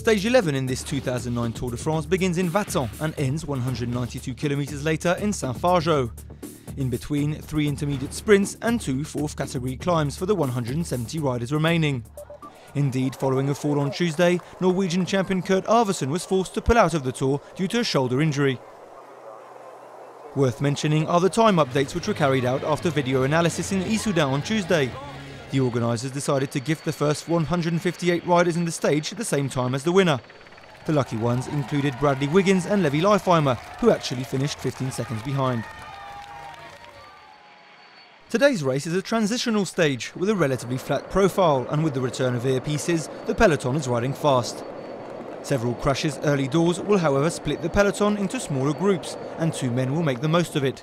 Stage 11 in this 2009 Tour de France begins in Vatan and ends 192 kilometers later in Saint-Fargeau. In between, 3 intermediate sprints and 2 fourth category climbs for the 170 riders remaining. Indeed, following a fall on Tuesday, Norwegian champion Kurt Arvesen was forced to pull out of the Tour due to a shoulder injury. Worth mentioning are the time updates which were carried out after video analysis in Issoudun on Tuesday. The organisers decided to gift the first 158 riders in the stage at the same time as the winner. The lucky ones included Bradley Wiggins and Levi Leipheimer, who actually finished 15 seconds behind. Today's race is a transitional stage with a relatively flat profile, and with the return of earpieces, the peloton is riding fast. Several crashes early doors will however split the peloton into smaller groups, and 2 men will make the most of it.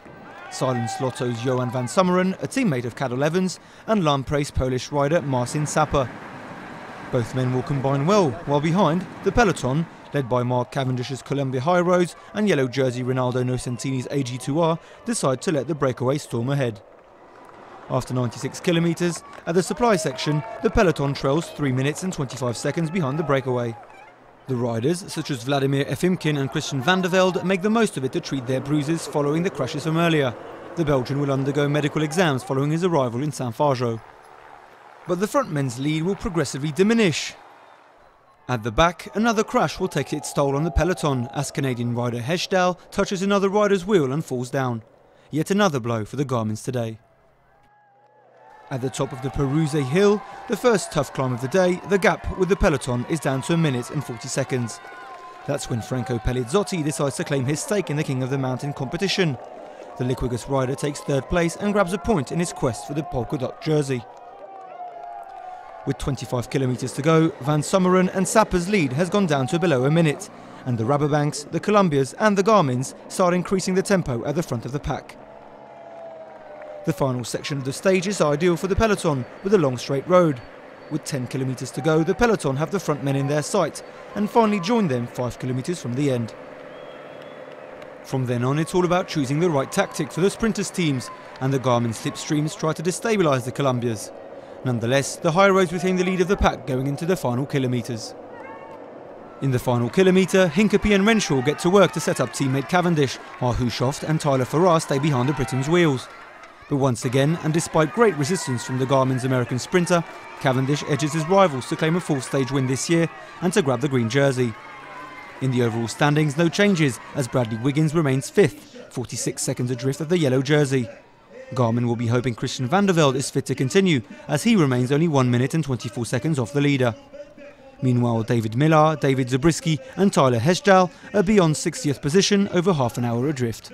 Silence Lotto's Johan van Summeren, a teammate of Cadel Evans, and Lampre's Polish rider Marcin Sapper. Both men will combine well, while behind, the peloton, led by Mark Cavendish's Columbia High Roads and yellow jersey Ronaldo Nocentini's AG2R, decide to let the breakaway storm ahead. After 96 kilometers, at the supply section, the peloton trails 3 minutes and 25 seconds behind the breakaway. The riders, such as Vladimir Efimkin and Christian van der Velde, make the most of it to treat their bruises following the crashes from earlier. The Belgian will undergo medical exams following his arrival in Saint-Fargeau. But the front men's lead will progressively diminish. At the back, another crash will take its toll on the peloton as Canadian rider Hesjdal touches another rider's wheel and falls down. Yet another blow for the Garmins today. At the top of the Perouse hill, the first tough climb of the day, the gap with the peloton is down to 1 minute and 40 seconds. That's when Franco Pelizzotti decides to claim his stake in the King of the Mountain competition. The Liquigas rider takes 3rd place and grabs a point in his quest for the polka dot jersey. With 25 kilometers to go, Van Summeren and Sapper's lead has gone down to below 1 minute, and the Rabobanks, the Columbias and the Garmins start increasing the tempo at the front of the pack. The final section of the stage is ideal for the peloton, with a long straight road. With 10 kilometers to go, the peloton have the front men in their sight and finally join them 5 kilometers from the end. From then on, it's all about choosing the right tactic for the sprinters teams, and the Garmin slipstreams try to destabilise the Columbias. Nonetheless, the high roads retain the lead of the pack going into the final kilometers. In the final kilometre, Hincapie and Renshaw get to work to set up teammate Cavendish, while Hushoft and Tyler Farrar stay behind the Britain's wheels. But once again, and despite great resistance from the Garmin's American sprinter, Cavendish edges his rivals to claim a 4th stage win this year and to grab the green jersey. In the overall standings, no changes, as Bradley Wiggins remains 5th, 46 seconds adrift of the yellow jersey. Garmin will be hoping Christian van der Velde is fit to continue, as he remains only 1 minute and 24 seconds off the leader. Meanwhile, David Millar, David Zabriskie and Tyler Hesjdal are beyond 60th position over half an hour adrift.